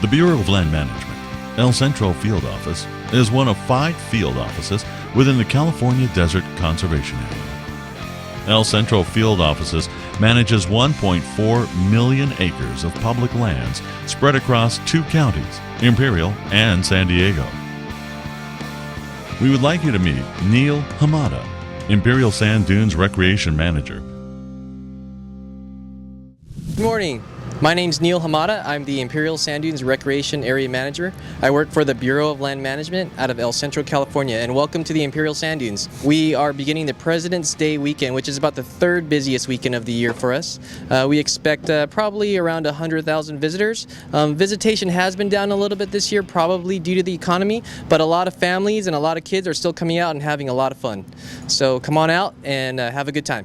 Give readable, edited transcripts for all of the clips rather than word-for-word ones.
The Bureau of Land Management, El Centro Field Office, is one of 5 field offices within the California Desert Conservation Area. El Centro Field Offices manages 1.4 million acres of public lands spread across 2 counties, Imperial and San Diego. We would like you to meet Neil Hamada, Imperial Sand Dunes Recreation Manager. Good morning. My name's Neil Hamada. I'm the Imperial Sand Dunes Recreation Area Manager. I work for the Bureau of Land Management out of El Centro, California, and welcome to the Imperial Sand Dunes. We are beginning the President's Day weekend, which is about the 3rd busiest weekend of the year for us. We expect probably around 100,000 visitors. Visitation has been down a little bit this year, probably due to the economy, but a lot of families and a lot of kids are still coming out and having a lot of fun. So come on out and have a good time.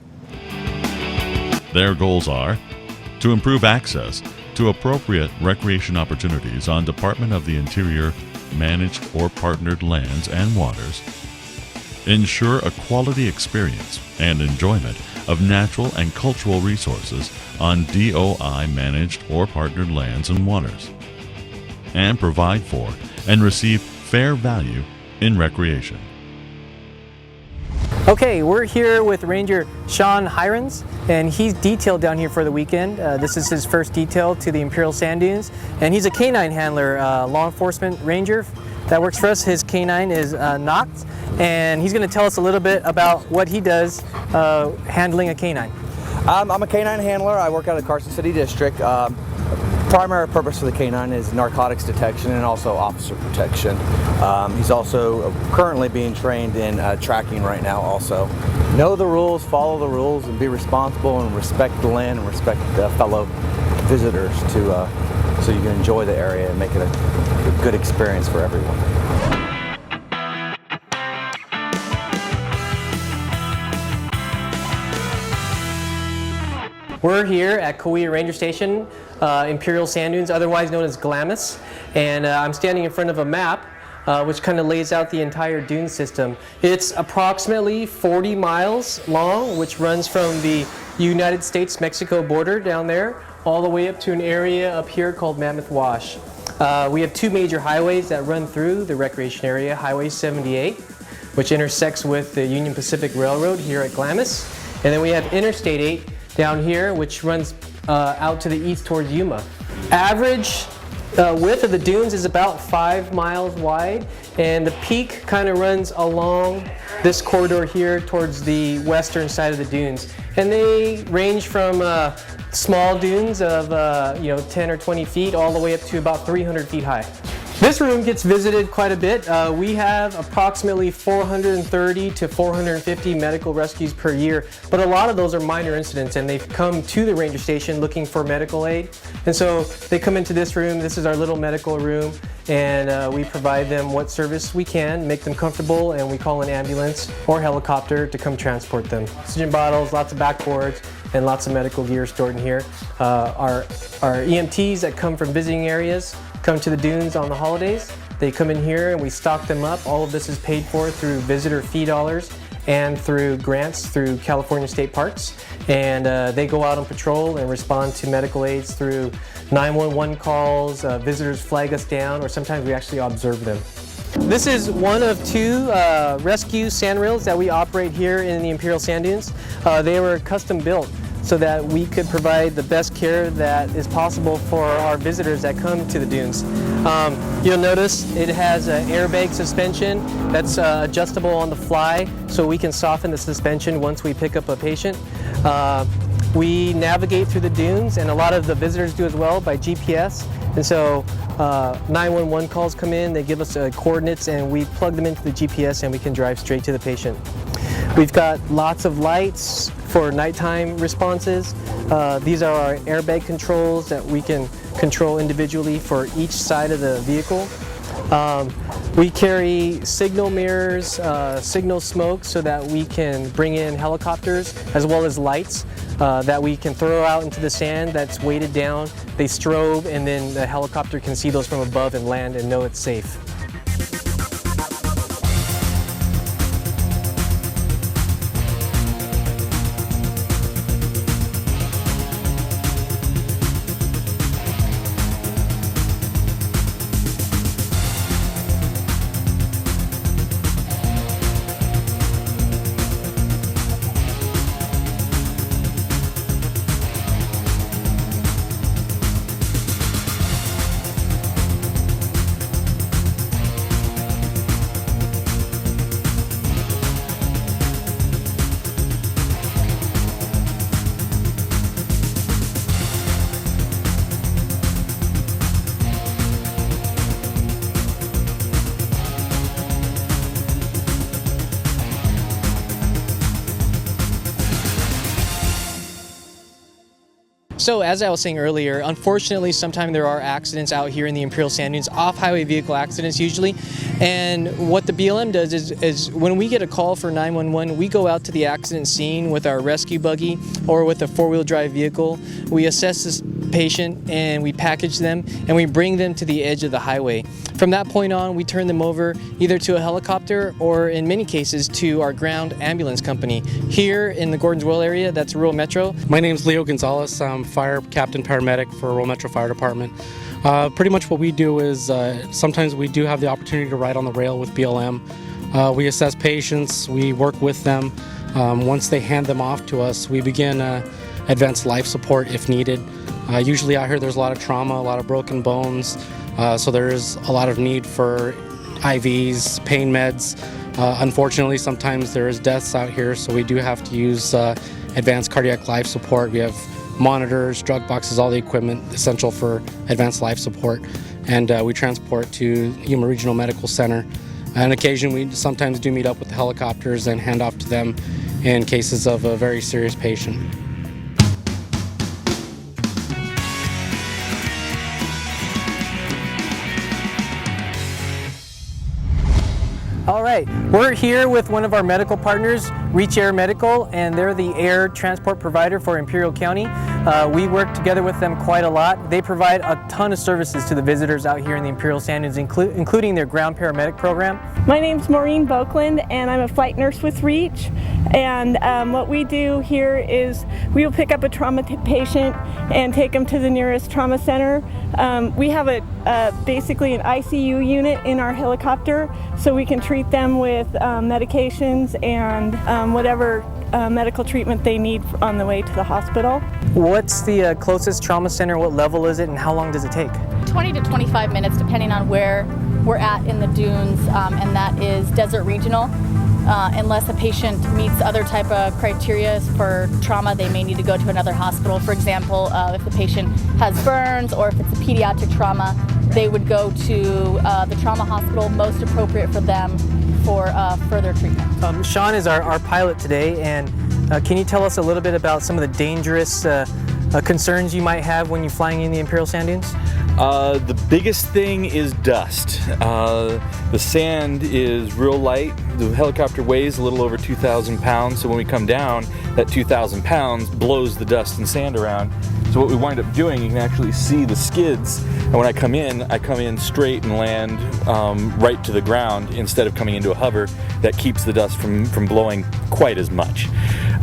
Their goals are to improve access to appropriate recreation opportunities on Department of the Interior managed or partnered lands and waters, ensure a quality experience and enjoyment of natural and cultural resources on DOI managed or partnered lands and waters, and provide for and receive fair value in recreation. Okay, we're here with Ranger Sean Hirons, and he's detailed down here for the weekend. This is his first detail to the Imperial Sand Dunes, and he's a canine handler, law enforcement ranger that works for us. His canine is Knox, and he's going to tell us a little bit about what he does handling a canine. I'm a canine handler. I work out of the Carson City District. Primary purpose for the canine is narcotics detection and also officer protection. He's also currently being trained in tracking right now also. Know the rules, follow the rules, and be responsible and respect the land and respect fellow visitors so you can enjoy the area and make it a good experience for everyone. We're here at Kauai Ranger Station, Imperial Sand Dunes, otherwise known as Glamis, and I'm standing in front of a map which kind of lays out the entire dune system. It's approximately 40 miles long, which runs from the United States-Mexico border down there all the way up to an area up here called Mammoth Wash. We have 2 major highways that run through the recreation area, Highway 78, which intersects with the Union Pacific Railroad here at Glamis, and then we have Interstate 8 down here, which runs out to the east towards Yuma. Average width of the dunes is about 5 miles wide, and the peak kind of runs along this corridor here towards the western side of the dunes. And they range from small dunes of 10 or 20 feet all the way up to about 300 feet high. This room gets visited quite a bit. We have approximately 430 to 450 medical rescues per year, but a lot of those are minor incidents, and they've come to the ranger station looking for medical aid. And so they come into this room. This is our little medical room, and we provide them what service we can, make them comfortable, and we call an ambulance or helicopter to come transport them. Oxygen bottles, lots of backboards, and lots of medical gear stored in here. Our EMTs that come from visiting areas come to the dunes on the holidays. They come in here and we stock them up. All of this is paid for through visitor fee dollars and through grants through California State Parks. And they go out on patrol and respond to medical aids through 911 calls. Visitors flag us down, or sometimes we actually observe them. This is one of 2 rescue sand rails that we operate here in the Imperial Sand Dunes. They were custom built so that we could provide the best care that is possible for our visitors that come to the dunes. You'll notice it has an airbag suspension that's adjustable on the fly, so we can soften the suspension once we pick up a patient. We navigate through the dunes, and a lot of the visitors do as well, by GPS. And so 911 calls come in, they give us coordinates, and we plug them into the GPS and we can drive straight to the patient. We've got lots of lights for nighttime responses. These are our airbag controls that we can control individually for each side of the vehicle. We carry signal mirrors, signal smoke, so that we can bring in helicopters as well as lights that we can throw out into the sand that's weighted down. They strobe, and then the helicopter can see those from above and land and know it's safe. So as I was saying earlier, unfortunately sometimes there are accidents out here in the Imperial Sand Dunes, off-highway vehicle accidents usually, and what the BLM does is when we get a call for 911, we go out to the accident scene with our rescue buggy or with a four-wheel drive vehicle. We assess this patient and we package them and we bring them to the edge of the highway. From that point on, we turn them over either to a helicopter or in many cases to our ground ambulance company. Here in the Gordons Well area, that's Rural Metro. My name's Leo Gonzalez. I'm fire captain paramedic for Rural Metro Fire Department. Pretty much what we do is sometimes we do have the opportunity to ride on the rail with BLM. We assess patients, we work with them. Once they hand them off to us, we begin advanced life support if needed. Usually out here there's a lot of trauma, a lot of broken bones, so there is a lot of need for IVs, pain meds. Unfortunately, sometimes there is deaths out here, so we do have to use advanced cardiac life support. We have monitors, drug boxes, all the equipment essential for advanced life support, and we transport to Yuma Regional Medical Center. On occasion, we sometimes do meet up with the helicopters and hand off to them in cases of a very serious patient. All right, we're here with one of our medical partners, Reach Air Medical, and they're the air transport provider for Imperial County. We work together with them quite a lot. They provide a ton of services to the visitors out here in the Imperial Sand Dunes, including their ground paramedic program. My name's Maureen Boakland, and I'm a flight nurse with Reach. And what we do here is we will pick up a trauma patient and take them to the nearest trauma center. We have basically an ICU unit in our helicopter, so we can treat them with medications and whatever medical treatment they need on the way to the hospital. What's the closest trauma center? What level is it, and how long does it take? 20 to 25 minutes, depending on where we're at in the dunes, and that is Desert Regional. Unless a patient meets other type of criteria for trauma, they may need to go to another hospital. For example, if the patient has burns or if it's a pediatric trauma, they would go to the trauma hospital most appropriate for them for further treatment. Sean is our pilot today, and can you tell us a little bit about some of the dangerous concerns you might have when you're flying in the Imperial Sand Dunes? The biggest thing is dust. The sand is real light. The helicopter weighs a little over 2,000 pounds, so when we come down, that 2,000 pounds blows the dust and sand around. So what we wind up doing, you can actually see the skids, and when I come in straight and land right to the ground instead of coming into a hover. That keeps the dust from blowing quite as much.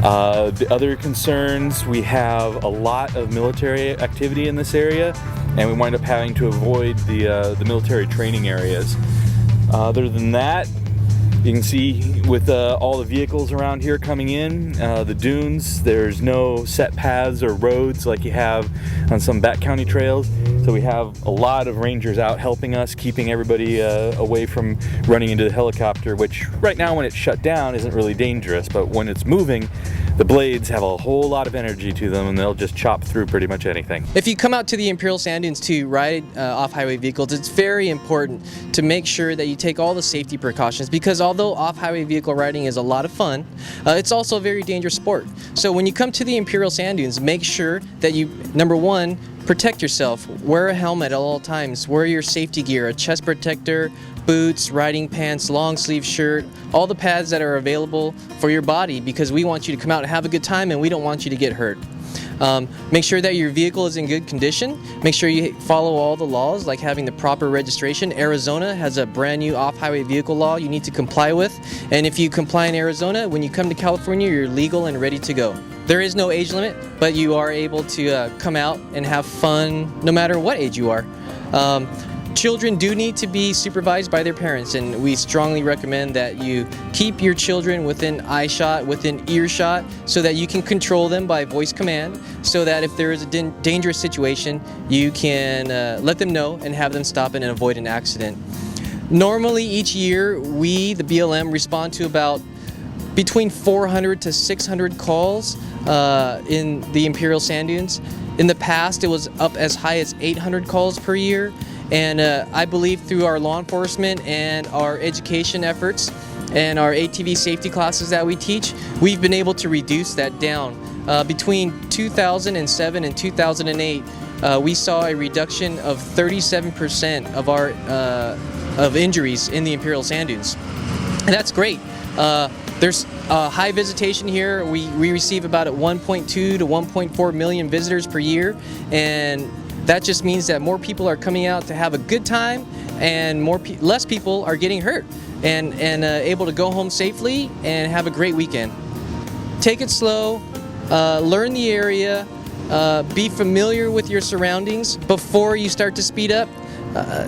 The other concerns, we have a lot of military activity in this area, and we wind up having to avoid the military training areas. Other than that, you can see with all the vehicles around here coming in, the dunes, there's no set paths or roads like you have on some back county trails. So we have a lot of rangers out helping us, keeping everybody away from running into the helicopter, which right now when it's shut down isn't really dangerous, but when it's moving, the blades have a whole lot of energy to them and they'll just chop through pretty much anything. If you come out to the Imperial Sand Dunes to ride off-highway vehicles, it's very important to make sure that you take all the safety precautions, because although off-highway vehicle riding is a lot of fun, it's also a very dangerous sport. So when you come to the Imperial Sand Dunes, make sure that you, number one, protect yourself. Wear a helmet at all times. Wear your safety gear, a chest protector, boots, riding pants, long sleeve shirt, all the pads that are available for your body, because we want you to come out and have a good time and we don't want you to get hurt. Make sure that your vehicle is in good condition. Make sure you follow all the laws, like having the proper registration. Arizona has a brand new off-highway vehicle law you need to comply with, and if you comply in Arizona, when you come to California, you're legal and ready to go. There is no age limit, but you are able to come out and have fun no matter what age you are. Children do need to be supervised by their parents, and we strongly recommend that you keep your children within eyeshot, within earshot, so that you can control them by voice command, so that if there is a dangerous situation, you can let them know and have them stop and avoid an accident. Normally each year, we, the BLM, respond to about between 400 to 600 calls in the Imperial Sand Dunes. In the past, it was up as high as 800 calls per year. And I believe through our law enforcement and our education efforts and our ATV safety classes that we teach, we've been able to reduce that down Between 2007 and 2008, we saw a reduction of 37% of our of injuries in the Imperial Sand Dunes, and that's great. There's high visitation here. We receive about 1.2 to 1.4 million visitors per year, and that just means that more people are coming out to have a good time, and less people are getting hurt and able to go home safely and have a great weekend. Take it slow, learn the area, be familiar with your surroundings before you start to speed up,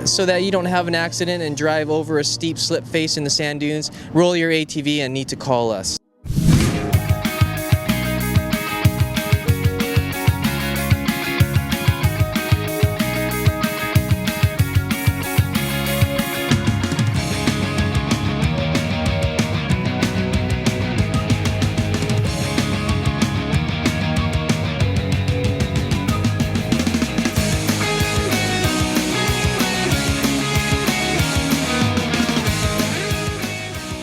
so that you don't have an accident and drive over a steep slip face in the sand dunes, roll your ATV, and need to call us.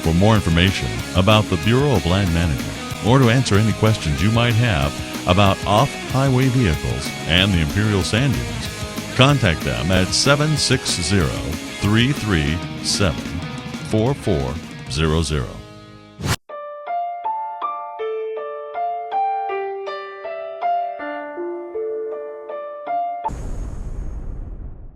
For more information about the Bureau of Land Management, or to answer any questions you might have about off-highway vehicles and the Imperial Sand Dunes, contact them at 760-337-4400.